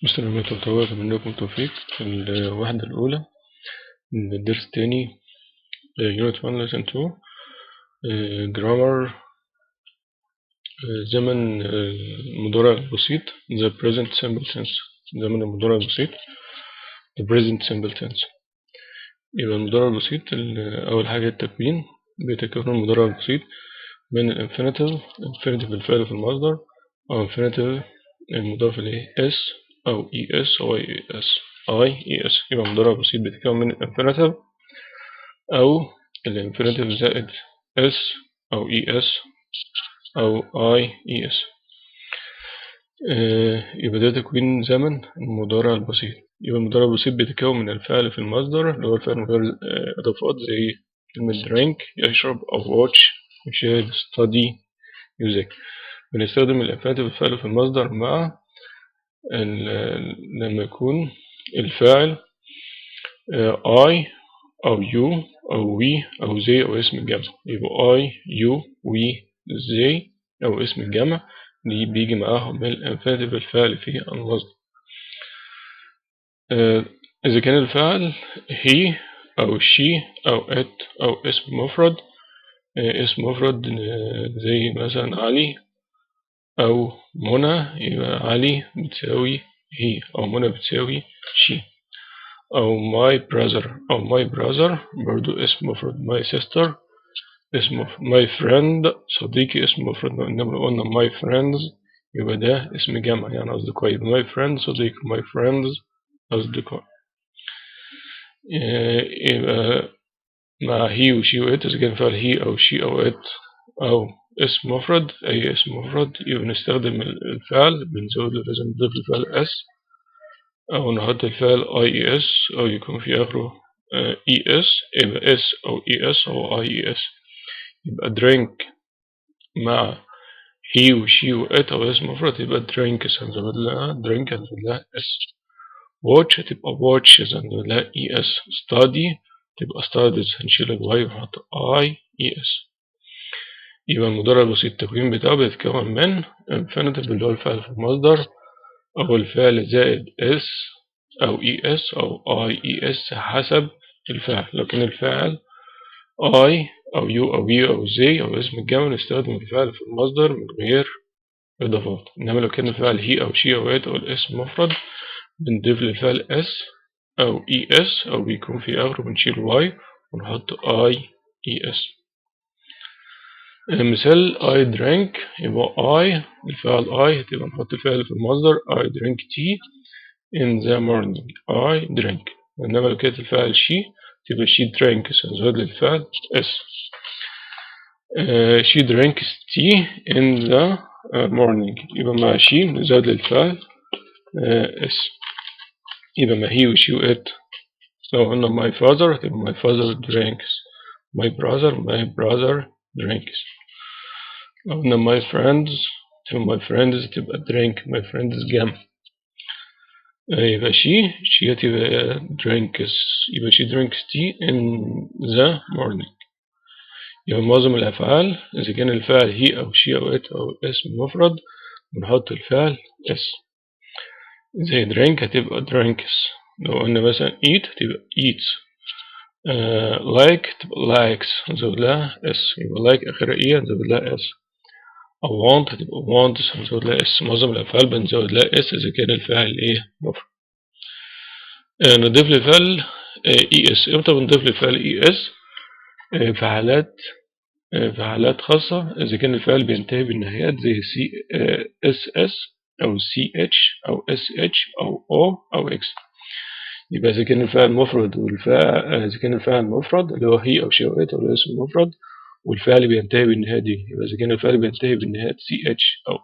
مسلمين وتوفيق أتمنى لكم التوفيق في الوحدة الأولى من الدرس الثاني Unit 1 Lesson 2 Grammar زمن المضارع البسيط The Present Simple Tense زمن المضارع البسيط The Present Simple Tense. يبقى المضارع البسيط أول حاجة التكوين. بيتكون المضارع البسيط من الانفينيتيف الفعل في المصدر أو انفينيتيف المضاف إليه اس أو اي اس أو اي اس. يبقى المضارع البسيط بيتكون من الانفينيتيف أو الانفينيتيف زائد اس أو اي اس أو اي اس. يبقى ده تكوين زمن المضارع البسيط. يبقى المضارع البسيط بيتكون من الفعل في المصدر اللي هو الفعل من غير إضافات زي كلمة drink يشرب أو watch يشاهد study يذاكر. بنستخدم الانفينيتيف الفعل في المصدر مع لما يكون الفاعل I أو you أو we أو they أو اسم الجمع. يبقى I you we they أو اسم الجمع دي بيجي معاهم الانفينيتيف الفعل في المصدر. إذا كان الفعل he أو she أو it أو اسم مفرد اسم مفرد زي مثلا علي أو منى يبقى علي بتساوي هي أو منى بتساوي she. أو my brother أو my brother برضو اسم مفرد my sister اسم my friend صديقي اسم مفرد. إنما لو قلنا my friends يبقى ده اسم جمع يعني أصدقاء. يبقى my friend صديقي my friends أصدقاء. يبقى مع he و she و it إذا كان فعل he أو she أو it أو اسم مفرد أي اسم مفرد يبقى نستخدم الفعل بنزود له لازم نضيف الفعل s أو نحط الفعل IES أو يكون في آخره ES يبقى S أو ES أو IES. يبقى drink مع he و she و it أو اسم مفرد يبقى drinks هنزود لها drink هنزود لها S. watch هتبقى watches هنزود لها ES. study تبقى studies هنشيل الواي ونحط IES. يبقى المضارع البسيط التكوين بتاعه بيتكون من infinitive اللي هو الفعل في المصدر أو الفعل زائد S أو ES أو IES حسب الفعل. لكن الفعل I أو you أو we أو they أو اسم الجمع نستخدم الفعل في المصدر من غير إضافات. إنما لو كان الفعل he أو she أو it أو الاسم مفرد بنضيف للفعل S أو ES أو بيكون في آخره بنشيل Y ونحط IES. مثال I drank يبقى I الفعل I هتبقى نحط الفعل في المصدر I drink tea in the morning I drank. إنما لو كانت الفعل she تبقى she drinks هنزود للفعل s. she drinks tea in the morning يبقى مع she نزود للفعل s. يبقى مع he و she و it لو قلنا my father تبقى my father drinks my brother drinks. لو قلنا my friends تبقى my friends تبقى drink my friends جمع. يبقى she هتبقى drinks يبقى she drinks tea in the morning. يبقى معظم الأفعال إذا كان الفعل he أو she أو it أو اسم مفرد بنحط الفعل s. زي drink هتبقى drinks. لو قلنا مثلا eat هتبقى eats. like تبقى likes هنزود لها s يبقى like آخرها e هنزود لها s. أو want هتبقى wants هنزود لها s. معظم الأفعال بنزود لها s إذا كان الفعل إيه مفرد. نضيف للفعل es. امتى بنضيف للفعل es؟ في حالات خاصة إذا كان الفعل بينتهي بالنهايات زي ss أو ch أو sh أو o أو x. يبقى إذا كان الفعل مفرد إذا كان الفعل مفرد اللي هو he أو she أو it أو الاسم مفرد والفعل بينتهي بالنهاية دي. يبقى إذا كان الفعل بينتهي بالنهايات ch أو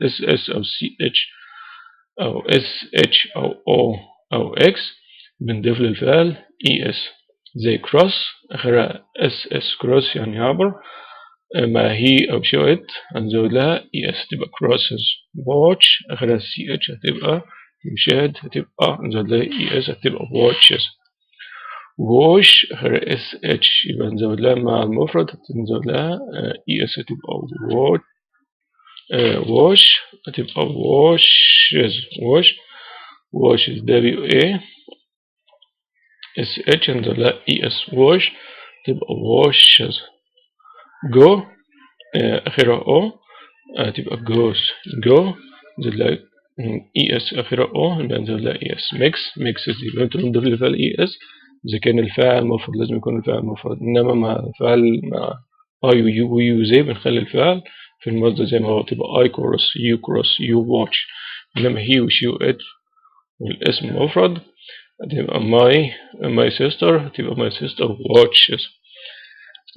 ss أو ch أو sh أو o أو x بنضيف للفعل es. زي cross آخرها ss cross يعني عبر مع he أو she أو it هنزود لها es تبقى crosses. watch آخرها ch هتبقى يشاهد هتبقى هنزود لها es هتبقى watches. wash آخرها sh يبقى نزود لها مع المفرد هنزود لها es هتبقى wash هتبقى washes washes WASH هنزود لها ES wash تبقى washes. go آخرها O هتبقى goes go نزود لها ES آخرها O نزود لها ES mix دي انت نضيف للفعل ES إذا كان الفاعل مفرد لازم يكون الفاعل مفرد، إنما مع الفعل مع I و you و you زي بنخلي الفعل في المصدر زي ما هو تبقى I cross you watch. إنما he و she و it والاسم مفرد هتبقى my sister هتبقى my sister watches.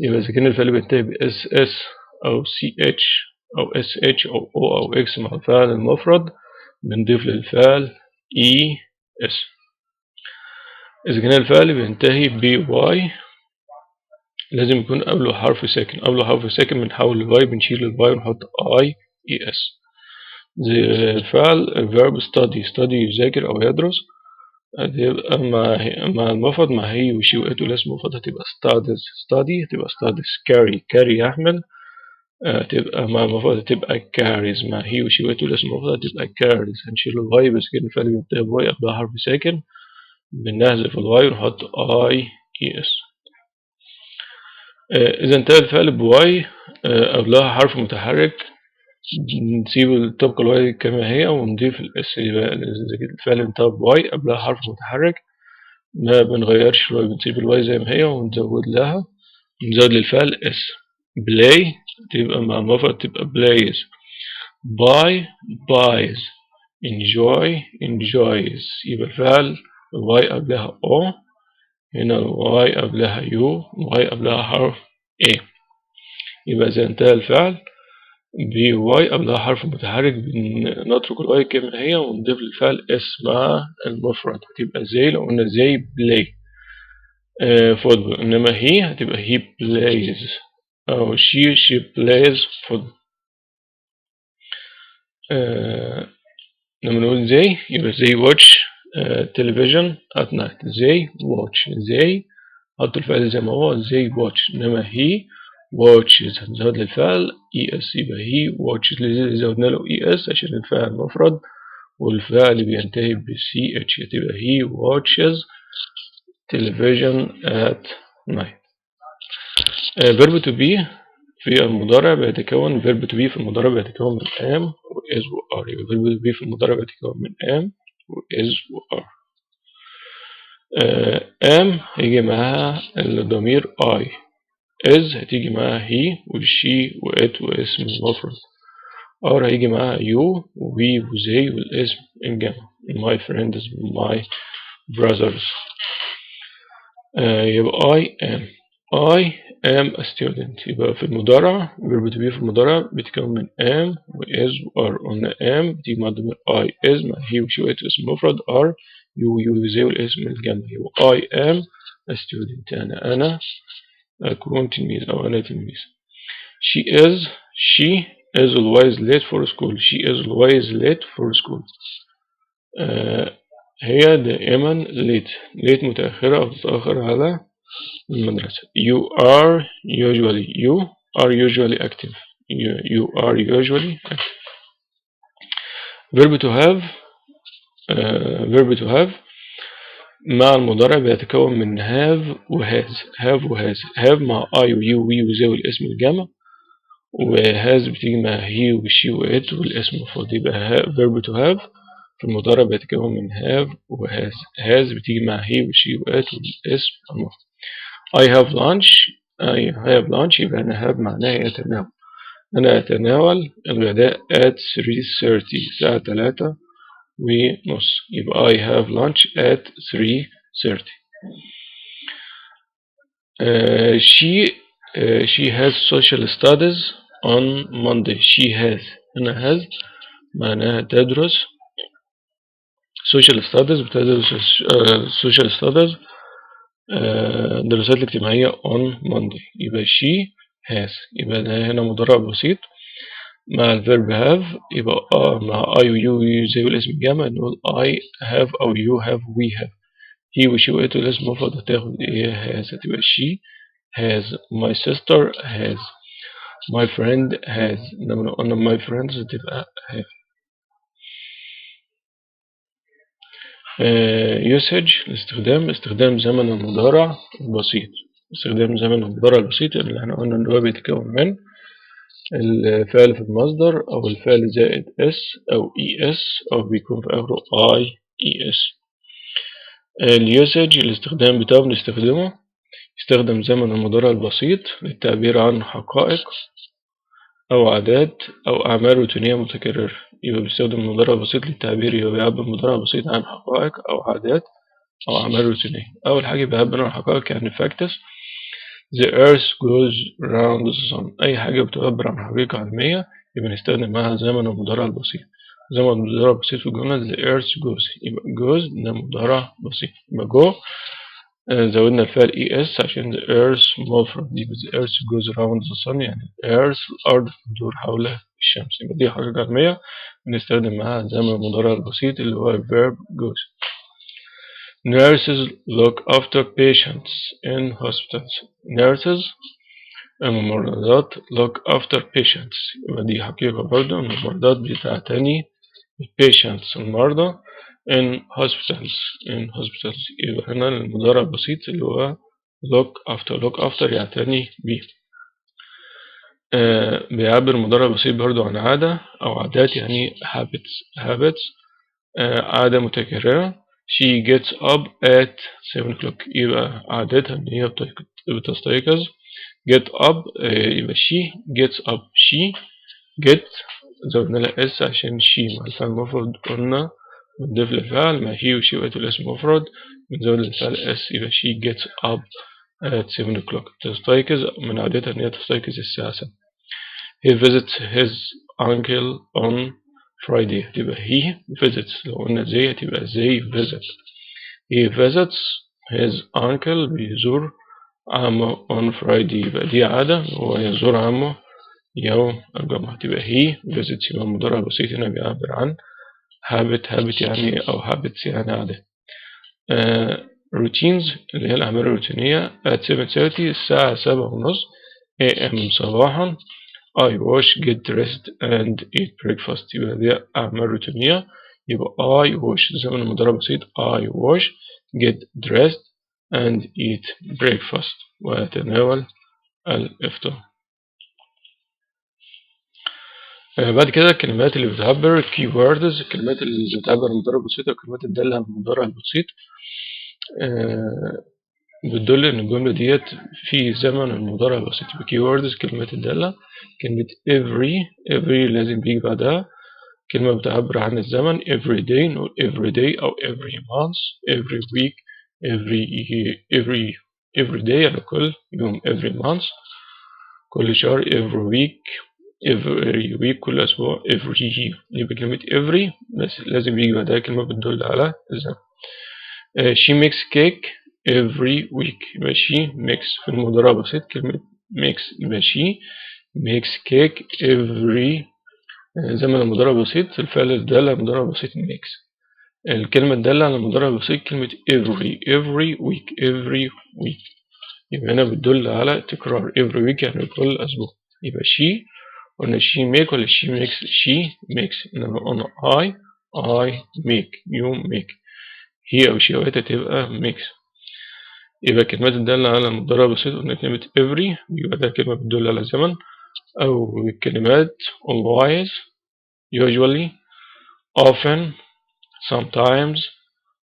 يبقى إذا كان الفعل بينتهي ب SS أو CH أو SH أو O أو X مع الفعل المفرد بنضيف للفعل ES. إذا كان الفعل بينتهي ب Y لازم يكون قبله حرف ساكن بنحول للواي بنشيل الواي ونحط IES. زي الفعل verb study يذاكر أو يدرس هتبقى مع المفرد مع هي وشي وإت والاسم المفرد هتبقى study هتبقى studies carry يحمل هتبقى مع المفرد هتبقى carries مع هي وشي وإت والاسم المفرد هتبقى carries. هنشيل الواي بس كده الفعل بينتهي بواي قبلها حرف ساكن بنحذف الواي ونحط IES. إذا انتهى الفعل بواي قبلها حرف متحرك نسيب تبقى الواي كما هي ونضيف الاس. إذا الفعل انتهى بواي قبلها حرف متحرك ما بنغيرش الواي بنسيب الواي زي ما هي ونزود للفعل اس. بلاي تبقى مع المفرد تبقى بلايز buys enjoys يبقى الفعل الواي قبلها او هنا الواي قبلها يو الواي قبلها حرف A. يبقى إذا انتهى الفعل بواي قبلها حرف متحرك بنترك الواي كما هي ونضيف للفعل اس مع المفرد هتبقى زي لو قلنا زي بلاي فوتبول، إنما هي هتبقى he plays أو she plays football. لما نقول زي يبقى زي watch television at night زي watch زي حط الفعل زي ما هو زي watch، إنما he watches هنزود للفعل es يبقى he watches زودنا له es عشان الفعل مفرد والفعل بينتهي ب ch هتبقى he watches television at night. verb to be في المضارع بيتكون verb to be في المضارع بيتكون من am و is و are. يبقى verb to be في المضارع بيتكون من am و is و are. am هيجي معاها الضمير I is هتيجي معاها he و she و it واسم المفرد. are هيجي معاها you و we و they والاسم الجمع my friends my brothers. يبقى I am a student. يبقى في المضارع verb to be في المضارع بيتكون من am و is و are. قلنا am بتيجي مع الضمير I is مع he و she و it اسم مفرد are you و they والاسم الجمع. يبقى I am a student يعني أنا أكون تلميذ أو أنا تلميذ. she is always late for school. هي دائما late متأخرة أو تتأخر على المدرسة. you are usually active. you are usually active. verb to have مع المضارع بيتكون من have و have مع I و you و we و they والاسم الجمع و has بتيجي مع he و she و it والاسم المفرد. يبقى verb to have في المضارع بيتكون من have و has بتيجي مع he و she و it والاسم المفرد. I have lunch يبقى أنا have معناها يتناول. أنا أتناول الغداء at 3:30 الساعة 3:30. يبقى I have lunch at 3:30. She has social studies on Monday. she has هنا has معناها تدرس social studies بتدرس social studies الدراسات الاجتماعية on Monday. يبقى she has يبقى هنا مضارع بسيط مع الفيرب have يبقى مع I و you زي الاسم الجمع نقول I have أو you have we have. he و she و it والاسم المفرد هتاخد ايه has هتبقى she has my sister has my friend has. لما لو قلنا my friends تبقى have. usage استخدام زمن المضارع البسيط. استخدام زمن المضارع البسيط اللي احنا قلنا ان هو بيتكون من الفعل في المصدر او الفعل زائد اس او اي اس او بيكون في اخره اي اي اس. اليوسج الاستخدام بتاعه بنستخدمه يستخدم زمن المضارع البسيط للتعبير عن حقائق أو عادات أو أعمال روتينية متكررة. يبقى بيستخدم المضارع البسيط للتعبير، يبقى بيعبر المضارع البسيط عن حقائق أو عادات أو أعمال روتينية. أول حاجة بيعبر عن حقائق يعني facts. The earth goes round the sun. أي حاجة بتعبر عن حقيقة علمية يبقى نستخدم معها زمن المضارع البسيط. زمن المضارع البسيط في الجملة the earth goes، يبقى goes ده مضارع بسيط. يبقى go زودنا الفعل es عشان the earth مفرد، يبقى the earth goes around the sun يعني earth الأرض تدور حول الشمس. يبقى دي حقيقة علمية بنستخدم معها زمن المضارع البسيط اللي هو verb goes. Nurses look after patients in hospitals. Nurses الممرضات look after patients، يبقى دي حقيقة برضه الممرضات بتعتني patients المرضى in hospitals. يبقى هنا المضارع البسيط اللي هو look after يعتني بيه. بيعبر المضارع البسيط برضو عن عادة أو عادات يعني habits. عادة متكررة. she gets up at 7 o'clock، يبقى عادتها إن هي بتستيقظ. get up يبقى she gets up. she get زودنا لها اس عشان she مع الفعل المفرد قلنا بنضيف للفعل مع he وشي وقت الاسم مفرد بنزود للفعل اس، يبقى she gets up at 7 o'clock. تستيقظ من عادتها إن هي تستيقظ الساعة 7. he visits his uncle on Friday، تبقى he visits. لو قلنا زي تبقى they visit. he visits his uncle بيزور عمه on Friday، يبقى دي عادة هو يزور عمه يوم الجمعة. تبقى he visits. يبقى المضارع البسيط هنا بيعبر عن habit يعني أو habits يعني عادة. routines اللي هي الأعمال الروتينية at 7:30 الساعة 7:30 AM صباحا. I wash, get dressed and eat breakfast. يبقى دي أعمال روتينية. يبقى I wash زمن المضارع بسيط I wash get dressed and eat breakfast وأتناول الإفطار. بعد كده الكلمات اللي بتعبر keywords، الكلمات اللي بتعبر عن المضارع البسيط والكلمات الدالة على المضارع البسيط بتدل إن الجملة ديت في زمن المضارع البسيط. keywords كلمات الدالة. كلمة every لازم بيجي بعدها كلمة بتعبر عن الزمن. every day نقول every day أو every month every week every day يعني كل يوم every month كل شهر every week كل أسبوع every year. يبقى كلمة every بس لازم يجي بعدها كلمة بتدل على الزمن. she makes cake every week، يبقى she makes في المضارع بسيط كلمة makes، يبقى she makes cake every زمن المضارع بسيط الفعل الدالة على المضارع بسيط makes. الكلمة الدالة على المضارع بسيط كلمة every week يبقى هنا بتدل على تكرار every week يعني كل أسبوع. يبقى she قلنا she make ولا she makes إنما قلنا I make you make هي أو she أو إتا تبقى makes. يبقى كلمات الدالة على المضارع بسيط قلنا كلمة every يبقى ده كلمة بتدل على الزمن، أو كلمات always usually often sometimes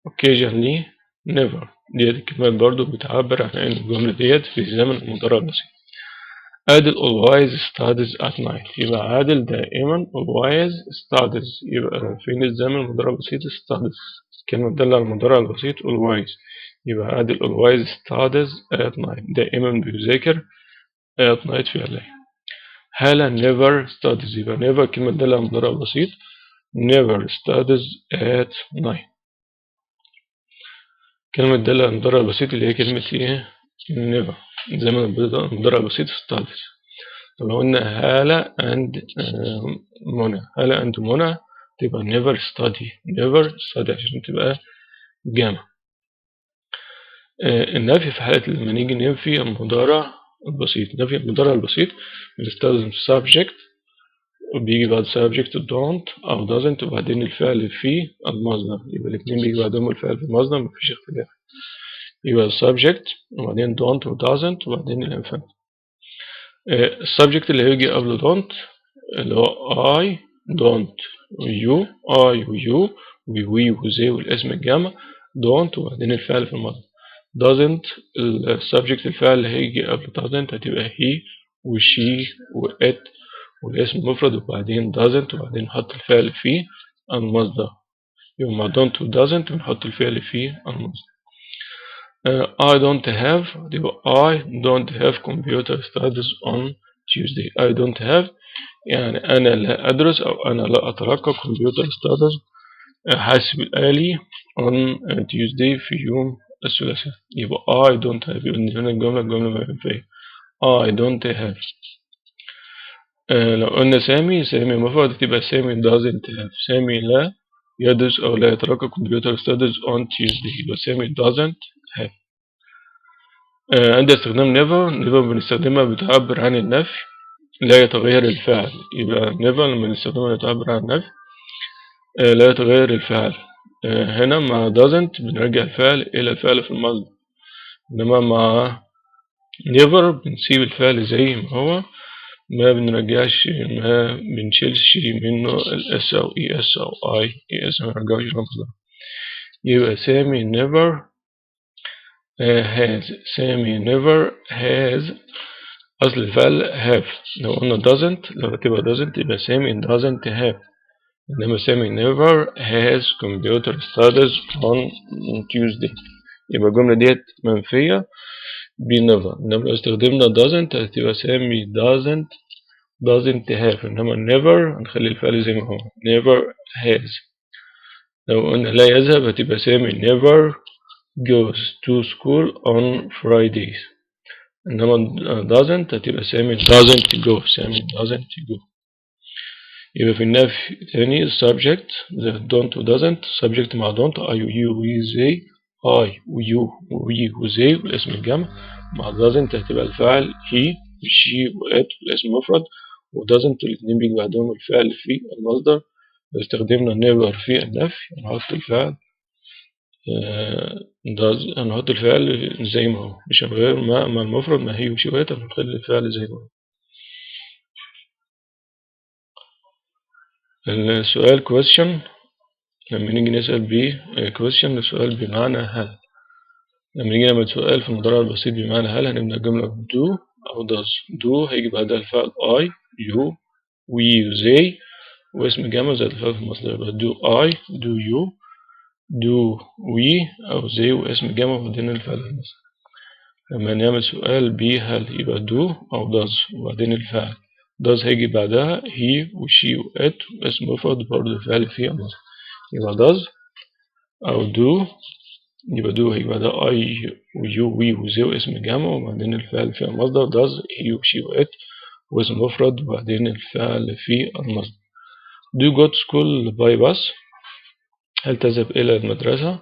occasionally never. ديت الكلمات برضو بتعبر عن ان الجملة ديت في زمن المضارع البسيط. عادل always studies at night، يبقى عادل دائما always studies يبقى فين الزمن المضارع البسيط studies. كلمة تدل على المضارع البسيط always يبقى عادل always studies at night دائما بيذاكر at night في الليل. هالة never studies يبقى never كلمة تدل على المضارع البسيط never studies at night. كلمة دالة على المضارع البسيط اللي هي كلمة ايه never زمن المضارع البسيط studies. طب لو قلنا هالة and منى، هالة and منى تبقى never study عشان تبقى جامع. النفي في حالة لما نيجي ننفي المضارع البسيط. ده في المضارع البسيط بنستخدم subject وبيجي بعد subject don't أو doesn't وبعدين الفعل في المصدر. يبقى الاتنين بيجي بعدهم الفعل في المصدر، مفيش اختلاف. يبقى subject وبعدين don't و doesn't وبعدين الانفعال. السبجكت اللي هيجي قبل don't اللي هو I don't و you وي وزي والاسم الجمع don't وبعدين الفعل في الماضي. doesn't السبجكت الفعل اللي هيجي قبل doesn't هتبقى he و she و it والاسم المفرد وبعدين doesn't وبعدين نحط الفعل في المصدر. يبقى مع don't و doesn't بنحط الفعل في المصدر. I don't have I don't have computer studies on Tuesday. I don't have يعني أنا لا أدرس أو أنا لا أتلقى computer studies حاسب الآلي on Tuesday في يوم الثلاثاء. يبقى I don't have يبقى هنا الجملة ما ينفعش. I don't have. لو قلنا سامي مفرد تبقى سامي doesn't have. سامي لا يدرس أو لا يتلقى computer studies on Tuesday. يبقى سامي doesn't have. عند استخدام never بنستخدمها بتعبر عن النفي لا يتغير الفعل. يبقى never لما نستخدمها بتعبر عن النفي لا يتغير الفعل. هنا مع doesn't بنرجع الفعل إلى الفعل في الماضي، إنما مع never بنسيب الفعل زي ما هو، ما بنرجعش ما بنشيلش منه الاس أو اي اس أو اي اس ما نرجعوش للمصدر. يبقى سامي never has. سامي never has أصل الفعل have. لو قلنا doesn't لو تبقى doesn't يبقى سامي doesn't have. إنما سامي never has computer studies on Tuesday. يبقى الجملة ديت منفية ب never. إنما لو استخدمنا doesn't هتبقى سامي doesn't have. إنما never هنخلي الفعل زي ما هو never has. لو قلنا لا يذهب هتبقى سامي never goes to school on Fridays. إنما doesn't هتبقى سامي doesn't go. يبقى في النفي تاني subject the don't و doesn't subject مع don't I و you و they I و you و we و they والاسم الجمع. مع doesn't هتبقى الفعل he و she و it والاسم المفرد و doesn't الاتنين بيجي بعدهم الفعل في المصدر. لو استخدمنا never في النفي هنحط الفعل هنحط الفعل زي ما هو مش هنغير مع المفرد ما هي و she و it هنخلي الفعل زي ما هو. السؤال question لما نيجي نسأل بيه question السؤال بمعنى هل. لما نيجي نعمل سؤال في المضارع البسيط بمعنى هل هنبدأ الجملة do أو does. do هيجي بعدها الفعل I you we they واسم جمع زائد الفعل في المصدر. يبقى do I do you do we أو they واسم جمع وبعدين الفعل في المصدر. لما نعمل سؤال بيه هل يبقى do أو does وبعدين الفعل. does هيجي بعدها he و she و it واسم مفرد برضه الفعل في المصدر. يبقى does أو do يبقى do هيجي بعدها I و you we و they واسم جمع وبعدين الفعل في المصدر. does he و she و it واسم مفرد وبعدين الفعل في المصدر. do you go to school by bus. هل تذهب إلى المدرسة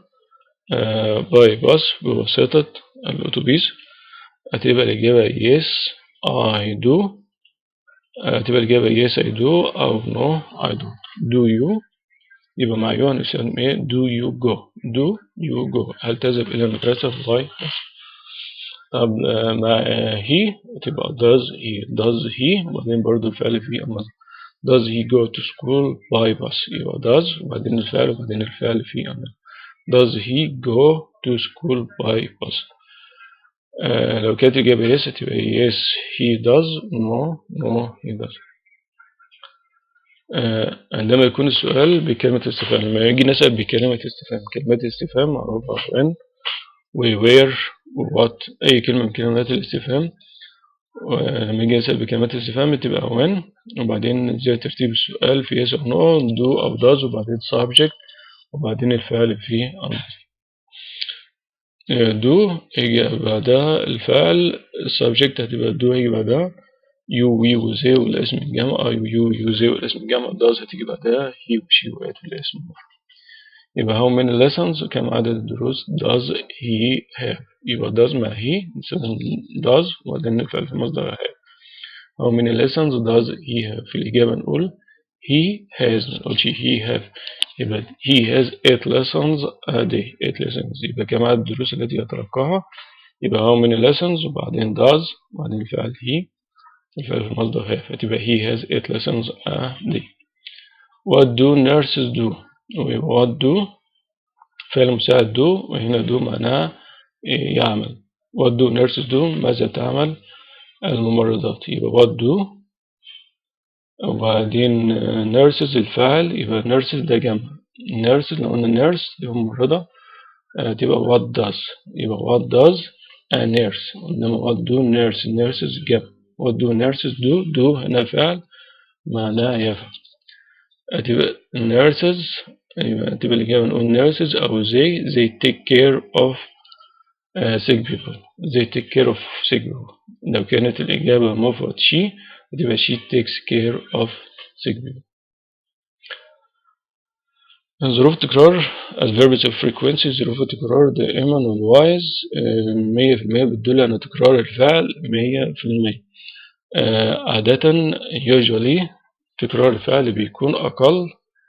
by bus بواسطة الأتوبيس. هتبقى الإجابة yes I do. هتبقى الإجابة yes I do أو no I don't. do you يبقى مع you هنستخدم إيه do you go. هل تذهب إلى المدرسة by bus. طب مع he هتبقى does he وبعدين برضو الفعل في المصدر. does he go to school by bus. يبقى does وبعدين الفعل وبعدين الفعل في المصدر. does he go to school by bus. لو كانت الإجابة yes هتبقى yes he does no he does. عندما يكون السؤال بكلمة استفهام. لما يجي نسأل بكلمة استفهام كلمات الاستفهام معروفة when و where و what أي كلمة من كلمات الاستفهام. ولما يجي نسأل بكلمات الاستفهام بتبقى when وبعدين زي ترتيب السؤال في yes or no do أو does وبعدين subject وبعدين الفعل في المصدر. do يجي بعدها الفعل subject هتبقى do هيجي بعدها you we و they والاسم الجمع I و you they والاسم الجمع. does هتيجي بعدها he و she و it والاسم المفرد. يبقى how many lessons كم عدد الدروس does he have. يبقى does مع he نستخدم does وبعدين نفعل في مصدر have. how many lessons does he have. في الإجابة نقول he has، نقولش he have. يبقى he has 8 lessons a day. 8 lessons يبقى كم عدد الدروس التي يتلقاها. يبقى how many lessons وبعدين does وبعدين الفعل he الفعل في مصدر have، فتبقى he has 8 lessons a day. what do nurses do. what do فعل مساعد do، وهنا do معناها يعمل. what do nurses do ماذا تعمل الممرضات. يبقى what do وبعدين nurses الفعل، يبقى nurses ده جمع. nurses لو قلنا nurse دي ممرضة تبقى what does. يبقى what does a nurse. إنما what do nurses جمع. what do nurses do هنا فعل معناه يفعل. تبقى nurses يبقى تبقى الإجابة نقول nurses أو they take care of sick people. they take care of sick people. لو كانت الإجابة مفرد she تبقى she takes care of sick people. ظروف التكرار adverbs of frequency. ظروف التكرار دائما والوايز 100% بتدل على تكرار الفعل 100%. عادة usually تكرار الفعل بيكون أقل،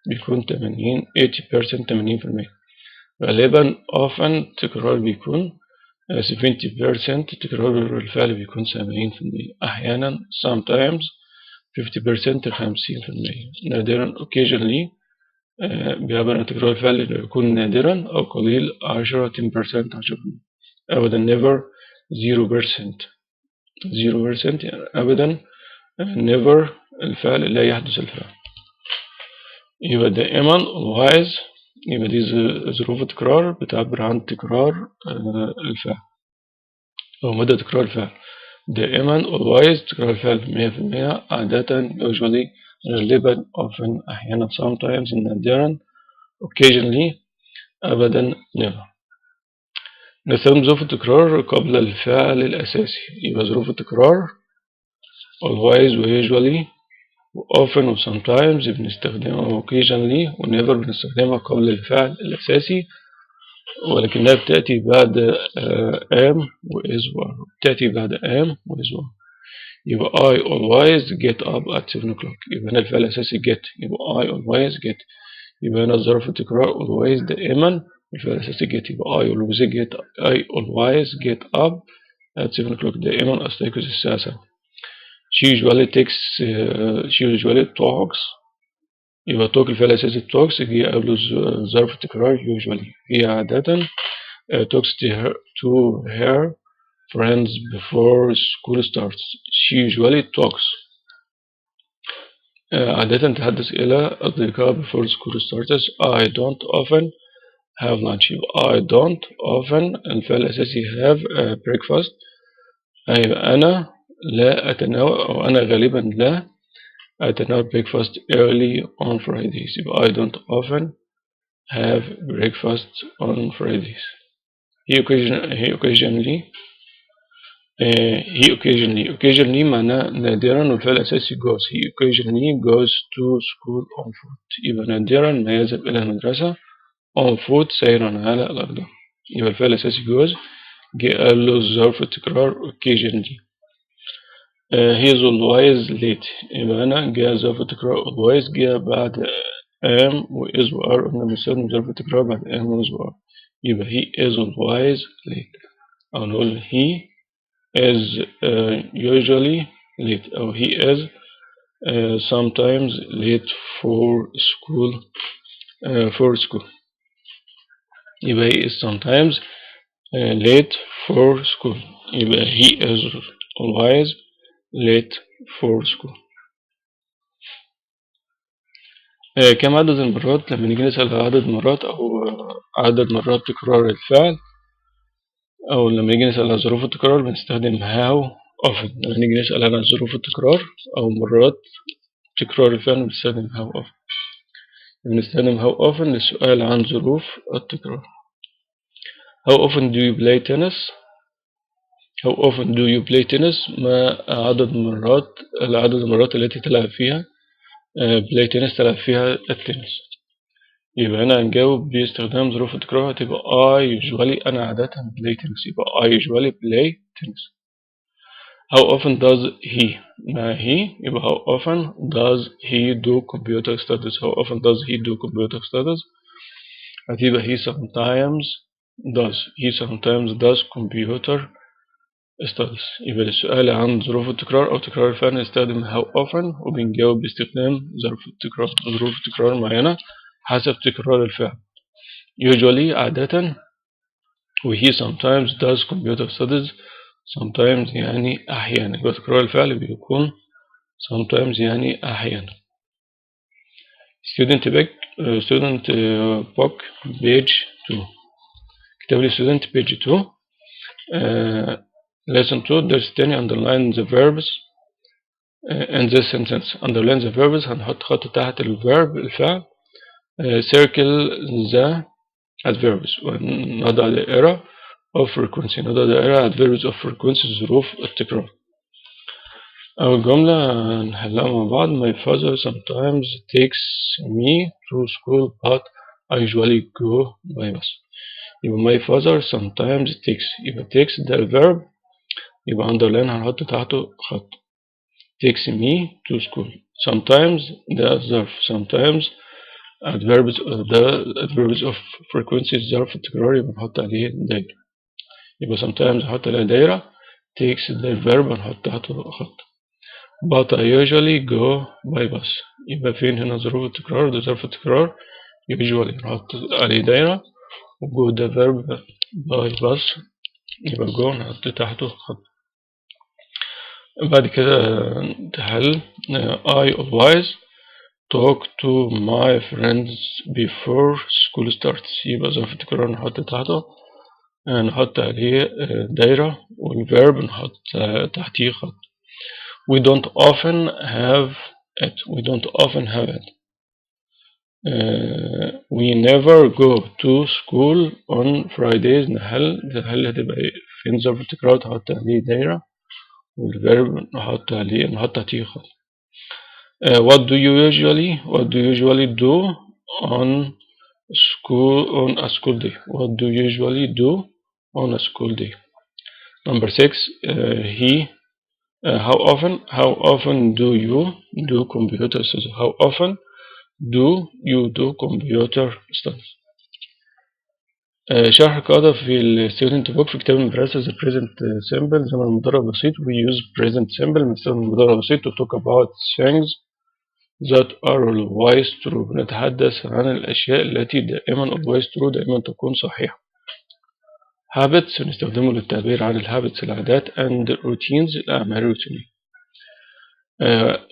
بيكون 80% غالبا often تكرار بيكون 70%. تكرار الفعل بيكون 70%. أحيانا sometimes 50% 50%. نادرا occasionally بيعبر عن تكرار الفعل اللي يكون نادرا أو قليل 10% 10%. أبدا never 0% 0% يعني أبدا never الفعل لا يحدث الفعل. يبقى دائما always يبقى دي ظروف التكرار بتعبر عن تكرار الفعل أو مدى تكرار الفعل. دائما always تكرار الفعل 100%. عادة usually غالبا often أحيانا sometimes نادرا occasionally أبدا never. نستخدم ظروف التكرار قبل الفعل الأساسي. يبقى ظروف التكرار always و usually و often و sometimes بنستخدمها occasionally و never بنستخدمها قبل الفعل الأساسي، ولكنها بتأتي بعد am و is و are. بتأتي بعد am و is و are. يبقى I always get up at 7 o'clock. يبقى هنا الفعل الأساسي get. يبقى I always get. يبقى هنا ظرف التكرار always دائما الفعل الأساسي get. يبقى I always get up at 7 o'clock. دائما أستيقظ الساعة 7. she usually talks. يبقى talk الفعل الأساسي talks يجي قبله ظرف التكرار usually. هي عادة talks to her friends before school starts. she usually talks عادة تحدث إلى أصدقائها before school starts. I don't often have lunch. I don't often الفعل الأساسي have breakfast. يبقى أنا لا أتناول أو أنا غالبا لا أتناول breakfast early on Fridays. يبقى I don't often have breakfast on Fridays. he occasionally معناه نادرا والفعل الأساسي goes. he occasionally goes to school on foot. يبقى نادرا ما يذهب إلى المدرسة on foot سيرا على الأقدام. يبقى الفعل الأساسي goes جاء له ظرف التكرار occasionally. he is always late. يبقى هنا جاء ظرف التكرار always جاء بعد am و is و are. قلنا بنستخدم ظرف التكرار بعد am و is و are. يبقى he is always late أو نقول he is usually late أو he is sometimes late for school. يبقى he is sometimes late for school. يبقى he is always late for school. كم عدد المرات لما نيجي نسأل عدد مرات أو عدد مرات تكرار الفعل أو لما نيجي نسأل عن ظروف التكرار بنستخدم how often. لما نيجي نسأل عن ظروف التكرار أو مرات تكرار الفعل بنستخدم how often. بنستخدم how often للسؤال عن ظروف التكرار. How often do you play tennis? How often do you play tennis؟ ما عدد المرات التي تلعب فيها play tennis تلعب فيها التنس. يبقى هنا هنجاوب باستخدام ظروف التكرار، هتبقى I usually أنا عادة play tennis. يبقى I usually play tennis. How often does he مع he يبقى how often does he do computer studies. How often does he do computer studies هتبقى he sometimes does computer studies. يبقى السؤال عن ظروف التكرار أو تكرار الفعل نستخدم how often وبنجاوب باستخدام ظروف التكرار معينة حسب تكرار الفعل. usually عادة، و he sometimes does computer studies. sometimes يعني أحيانا، يبقى تكرار الفعل بيكون sometimes يعني أحيانا. student book page 2. كتاب لي student page 2 lesson 2 درس تاني. underline the verbs in this sentence. underline the verbs هنحط خط تحت الverb الفعل. circle the adverbs ونضع دائرة of frequency. نضع دائرة adverbs of frequency ظروف التكرار. أول جملة هنحلها مع بعض. my father sometimes takes me to school but I usually go by bus. يبقى my father sometimes takes، يبقى takes ده الverb، يبقى underline هنحط تحته خط. takes me to school. sometimes ده الظرف. sometimes adverbs of frequency ظرف التكرار، يبقى نحط عليه دايرة. يبقى sometimes هحط عليه دايرة. takes ده الverb هنحط تحته خط. but I usually go by bus. يبقى فين هنا ظروف التكرار؟ ده ظرف التكرار usually نحط عليه دايرة، و go ده verb by bus يبقى go نحط تحته خط. بعد كده تحل. I always talk to my friends before school starts. يبقى ظرف التكرار نحط تحته، نحط عليه دايرة، والverb نحط تحتيه خط. we don't often have it. we never go to school on Fridays. نحل هتبقى فين ظرف التكرار؟ تحط عليه دايرة، والverb نحط تحتيه خط. what do you usually do on a school day. what do you usually do on a school day. number 6 how often do you do computer studies. how often do you do computer studies. شرح قاعدة في student book في كتاب المدرسة. the present simple زمن المضارع البسيط. we use present simple بنستخدم المضارع البسيط to talk about things that are always true. نتحدث عن الأشياء التي دائما always true دائما تكون صحيحة. habits نستخدمه للتعبير عن الhabits العادات and routines الأعمال الروتينية.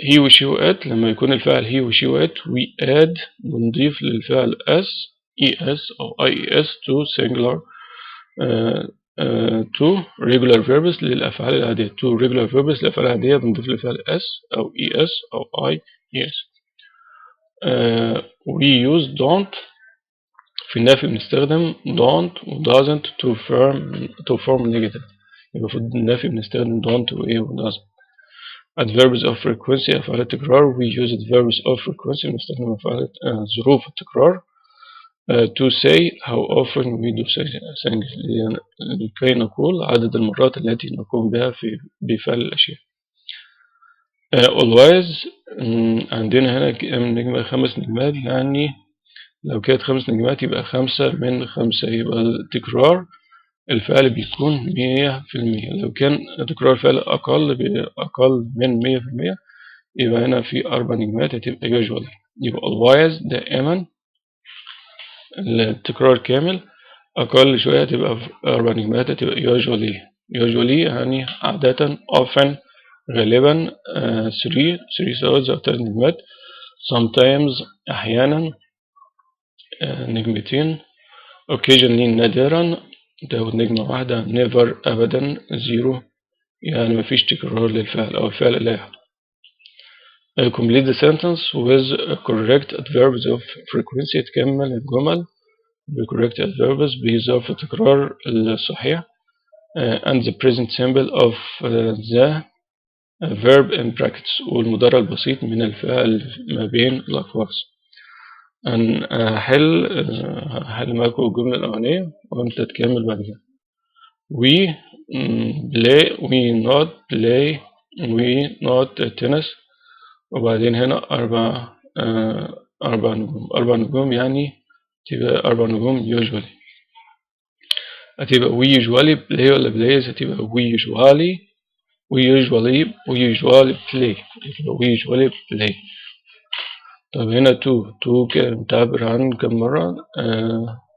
he و she و it لما يكون الفعل he و she و it we add بنضيف للفعل s es أو ies to singular to regular verbs للأفعال العادية. to regular verbs للأفعال العادية بنضيف للفعل s أو es أو ies. we use don't. في النفي بنستخدم don't و doesn't to form negative. يبقى في النفي بنستخدم don't و doesn't. adverbs of frequency أفعال التكرار. we use adverbs of frequency بنستخدم أفعال ظروف التكرار. to say how often we do things لكي نقول عدد المرات التي نقوم بها بفعل الأشياء. always عندنا هنا نجمة 5 نجمات، يعني لو كانت 5 نجمات يبقى 5 من 5. يبقى التكرار الفعل بيكون 100%. لو كان تكرار الفعل أقل من 100% يبقى هنا في 4 نجمات هتبقى usually. يبقى always دائما التكرار كامل، أقل شوية هتبقى 4 نجمات هتبقى usually يعني عادة. often غالبا 3 ثوابت أو 3 نجمات. sometimes أحيانا نجمتين. occasionally نادرا تاخد نجمة واحدة. never أبدا 0 يعني مفيش تكرار للفعل أو الفعل لا يحدث. complete the sentence with correct adverbs of frequency. تكمل الجمل ب correct adverbs بظرف التكرار الصحيح and the present simple of the verb in brackets والمضارع البسيط من الفعل ما بين الأقواس. هحل معاكم الجملة الأولانية وأنت تكمل بعد كده. we not play we not tennis. وبعدين هنا أربع نجوم يعني تبقى 4 نجوم usually. هتبقى we usually play ولا plays؟ هتبقى we usually play. هتبقى we usually play. طب هنا to كان بتعبر عن كم مرة؟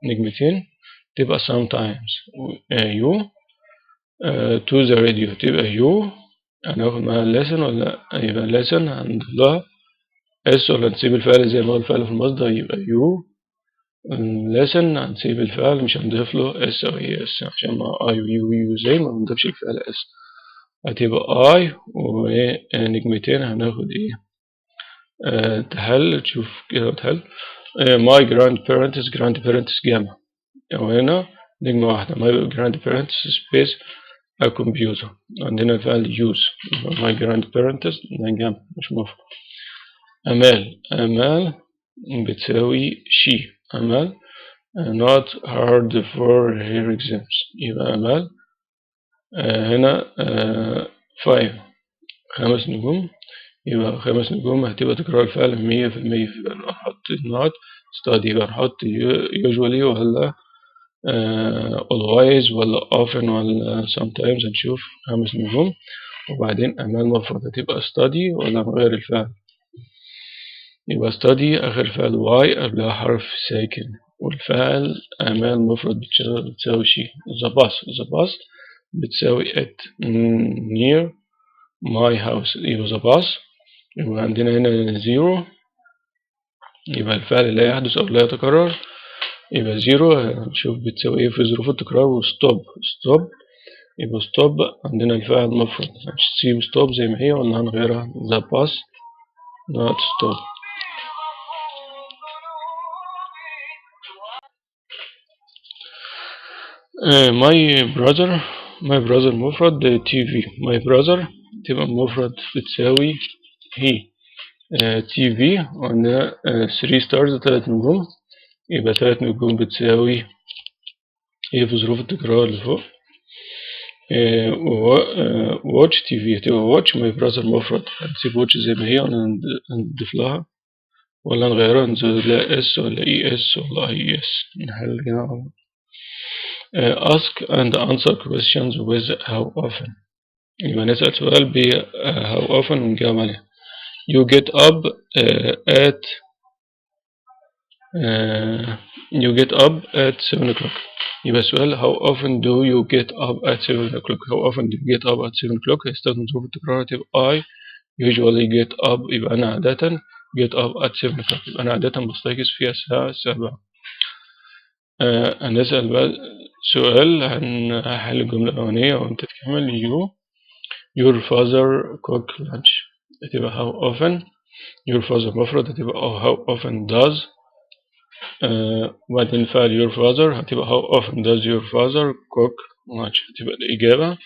نجمتين، تبقى sometimes. you to the radio تبقى you. هناخد معاها lesson ولا يبقى lesson هنضيف لها s ولا نسيب الفعل زي ما هو الفعل في المصدر يبقى you. lesson هنسيب الفعل مش هنضيف له s أو es عشان مع I و زي ما بنضيفش الفعل s. هتبقى I ونجمتين هناخد ايه؟ تحل تشوف كده وتحل. my grandparents جمع، وهنا نجمة واحدة my grandparents space a computer. عندنا الفعل use my grandparents جمع مش مفرد. أمال بتساوي she. أمال not hard for her exams. يبقى أمال هنا 5 نجوم. يبقى 5 نجوم هتبقى تكرار الفعل 100%. يبقى نحط not study. يبقى نحط usually ولا always ولا often ولا sometimes. هنشوف 5 نجوم. وبعدين أمال مفرد هتبقى study ولا نغير الفعل؟ يبقى study آخر الفعل y قبلها حرف ساكن، والفعل أمال مفرد بتساوي شي. the bus بتساوي it near my house. يبقى the bus. يبقى عندنا هنا 0. يبقى الفعل لا يحدث أو لا يتكرر. يبقى 0 هنشوف بتساوي ايه في ظروف التكرار. وستوب يبقى ستوب عندنا الفعل مفرد. هنسيب ستوب زي ما هي ولا هنغيرها؟ the bus not stop. my brother مفرد TV. my brother تبقى مفرد بتساوي he. TV وعندنا 3 stars 3 نجوم. يبقى 3 نجوم بتساوي هي في ظروف التكرار اللي فوق. watch TV هتبقى watch my brother مفرد. هنسيب watch زي ما هي ونضيف لها ولا نغيرها؟ نزود لها s ولا es ولا es. نحل هنا. ask and answer questions with how often. يبقى نسأل سؤال ب how often ونجاوب عليه. you get up at 7 o'clock. يبقى السؤال how often do you get up at 7 o'clock. how often do you get up at 7 o'clock هيستخدم ظروف التكرار. تبقى I usually get up. يبقى أنا عادة get up at 7 o'clock. يبقى أنا عادة بستيقظ فيها الساعة 7. هنسأل بقى سؤال هنحل الجملة الأولانية وأنت تكمل. your father cook lunch. هتبقى how often. your father مفرد هتبقى how often does. وبعدين فعل your father هتبقى how often does your father cook lunch. هتبقى الإجابة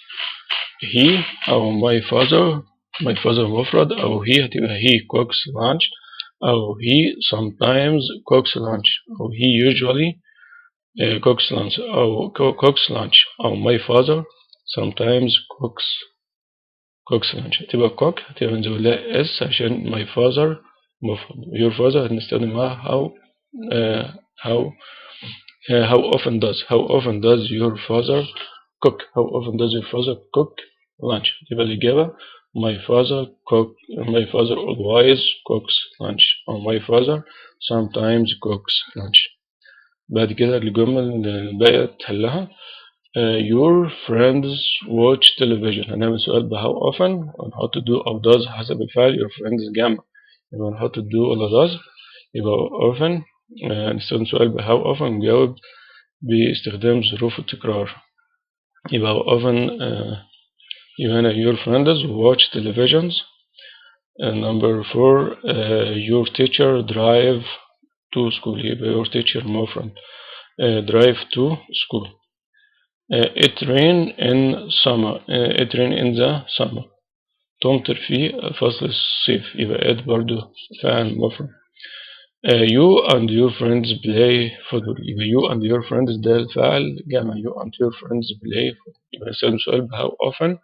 he أو my father مفرد أو he هتبقى he cooks lunch أو he sometimes cooks lunch أو he usually cooks lunch أو my father sometimes cooks lunch. هتبقى cook هتبقى نزود لها s عشان my father مفرد. your father هنستخدم معاها how often does your father cook. how often does your father cook lunch. تبقى الإجابة my father always cooks lunch أو my father sometimes cooks lunch. بعد كده الجمل الباقية تحلها. your friends watch television. هنعمل سؤال ب how often ونحط do أو does حسب الفعل. your friends جمع يبقى نحط do ولا does. يبقى often نستخدم سؤال ب how often ونجاوب باستخدام ظروف التكرار. يبقى often يبقى هنا your friends watch televisions. number 4 your teacher drive to school. يبقى your teacher مفرد drive to school. it rain in the summer. تمطر في فصل الصيف. يبقى it برضو فعل مفرد. You and your friends play football. يبقى you and your friends ده الفعل جمع you and your friends play football. يبقى نستخدم سؤال ب how often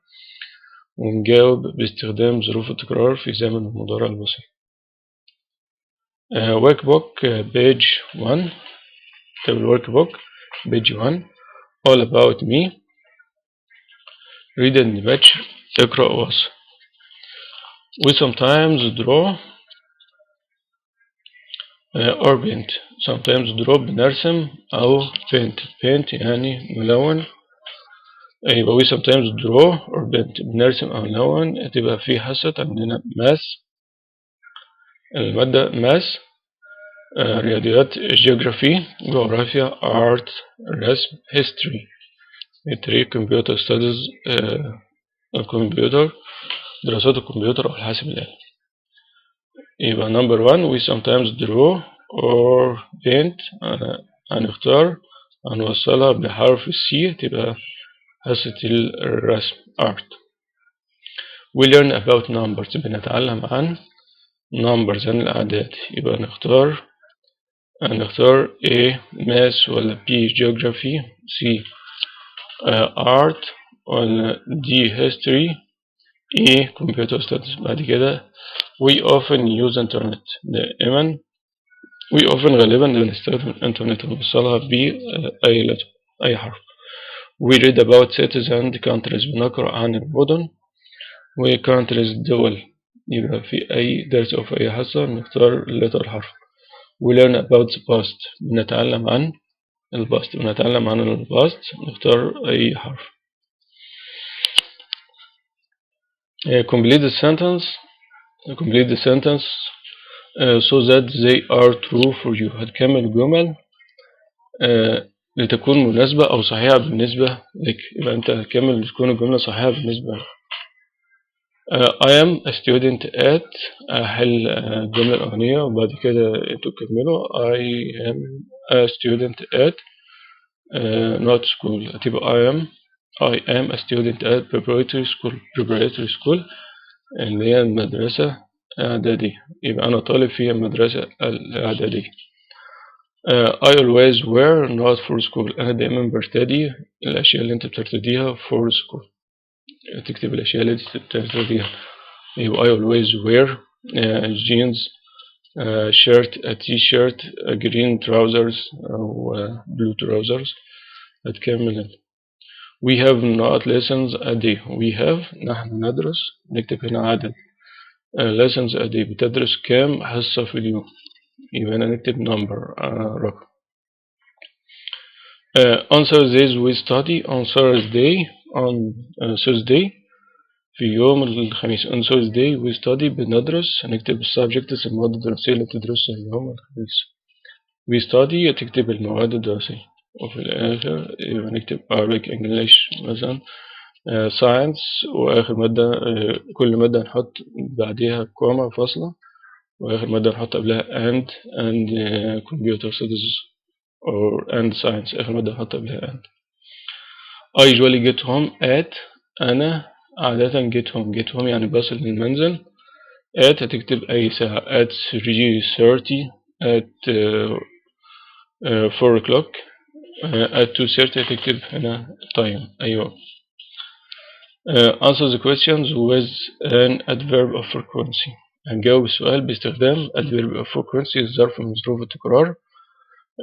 ونجاوب باستخدام ظروف التكرار في زمن المضارع البسيط. workbook page 1. كتاب الworkbook page 1 all about me. read and match اقرأ وصف. we sometimes draw or paint. sometimes draw بنرسم أو paint يعني ملون. يبقى we sometimes draw or paint بنرسم أو نلون. تبقى في حصة عندنا math المادة math رياضيات geography جغرافيا art رسم history computer studies الكمبيوتر دراسات الكمبيوتر أو الحاسب الآلي. يبقى number 1 we sometimes draw or paint هنختار هنوصلها بحرف C تبقى حصة الرسم art. we learn about numbers بنتعلم عن numbers عن الأعداد. يبقى هنختار A math ولا B geography C art ولا D history E computer studies. بعد كده we often use internet دائما we often غالبا بنستخدم الانترنت ونوصلها أي حرف. we read about cities and countries بنقرأ عن المدن و countries دول. يبقى في أي درس أو في أي حصة نختار letter الحرف. we learn about the past بنتعلم عن الباست نختار أي حرف. complete the sentence so that they are true for you. هتكمل جمل لتكون مناسبة أو صحيحة بالنسبة لك. يبقى أنت هتكمل تكون الجملة صحيحة بالنسبة لك. I am a student at أحل الجملة الأغنية وبعد كده أنتوا تكملوا I am a student at not school. هتبقى I am a student at preparatory school اللي هي المدرسة الإعدادية. يبقى أنا طالب في المدرسة الإعدادية. I always wear not for school. أنا دائما برتدي الأشياء اللي أنت بترتديها for school. تكتب الأشياء اللي أنت بترتديها. يبقى I always wear jeans shirt a t-shirt green trousers أو blue trousers. هتكمل we have not lessons a day. we have نحن ندرس نكتب هنا عدد lessons a day بتدرس كام حصة في اليوم. يبقى هنا نكتب number رقم. on Thursdays we study on Thursday في يوم الخميس. on Thursday we study بندرس هنكتب subjects المواد الدراسية اللي بتدرسها يوم الخميس. we study تكتب المواد الدراسية وفي الآخر يبقى نكتب Arabic English مثلا science وآخر مادة كل مادة نحط بعدها كوما فاصلة وآخر مادة نحط قبلها and computer studies or and science. آخر مادة نحط قبلها and. I usually get home at أنا عادة get home يعني بصل للمنزل. at هتكتب أي ساعة at 3:30 at 4 o'clock at 2:30 هتكتب هنا time أيوة. answer the questions with an adverb of frequency. هنجاوب السؤال باستخدام adverb of frequency الظرف من ظروف التكرار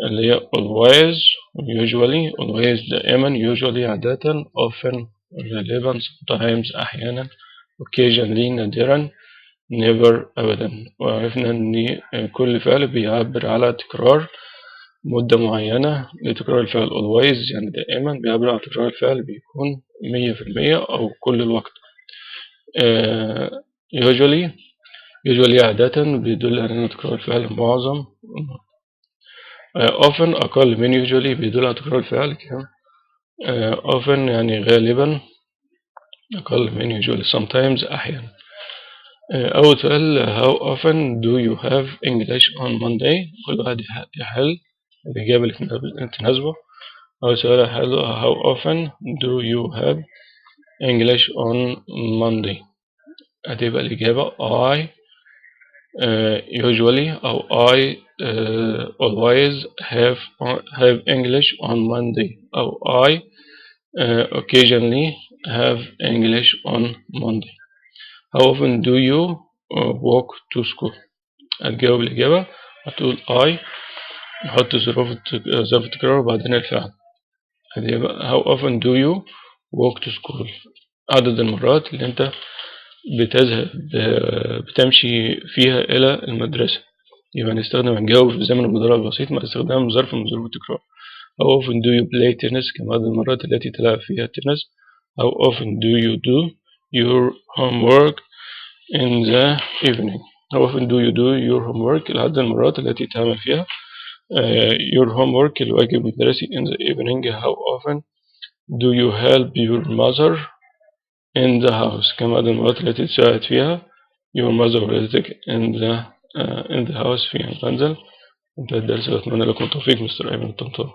اللي هي always always دائما usually عادة often غالبا sometimes أحيانا occasionally نادرا never أبدا. وعرفنا أن كل فعل بيعبر على تكرار مدة معينة لتكرار الفعل. always يعني دائما بيعبر على تكرار الفعل بيكون 100% أو كل الوقت. usually عادة بيدل على أن تكرار الفعل معظم. often أقل من usually بيدل على تكرار الفعل كده. often يعني غالبا أقل من usually sometimes أحيانا. أول سؤال how often do you have English on Monday. كل واحد يحل الإجابة اللي تناسبه. أول سؤال حلو how often do you have English on Monday. هتبقى الإجابة I usually أو I always have English on Monday أو I occasionally have English on Monday. How often do you walk to school؟ هتجاوب الإجابة هتقول I، نحط ظرف التكرار وبعدين الفعل. هتبقى How often do you walk to school؟ عدد المرات اللي أنت بتمشي فيها إلى المدرسة. يبقى نستخدم هنجاوب في زمن المضارع البسيط مع استخدام ظرف من ظروف التكرار. How often do you play tennis؟ كم عدد المرات التي تلعب فيها التنس. How often do you do your homework in the evening؟ How often do you do your homework؟ العدد المرات التي تعمل فيها your homework الواجب المدرسي in the evening. How often do you help your mother in the house؟ كم عدد المرات التي تساعد فيها your mother والدتك in the house في المنزل. انتهى الدرس وأتمنى لكم التوفيق. مستر أيمن الطنطاوي.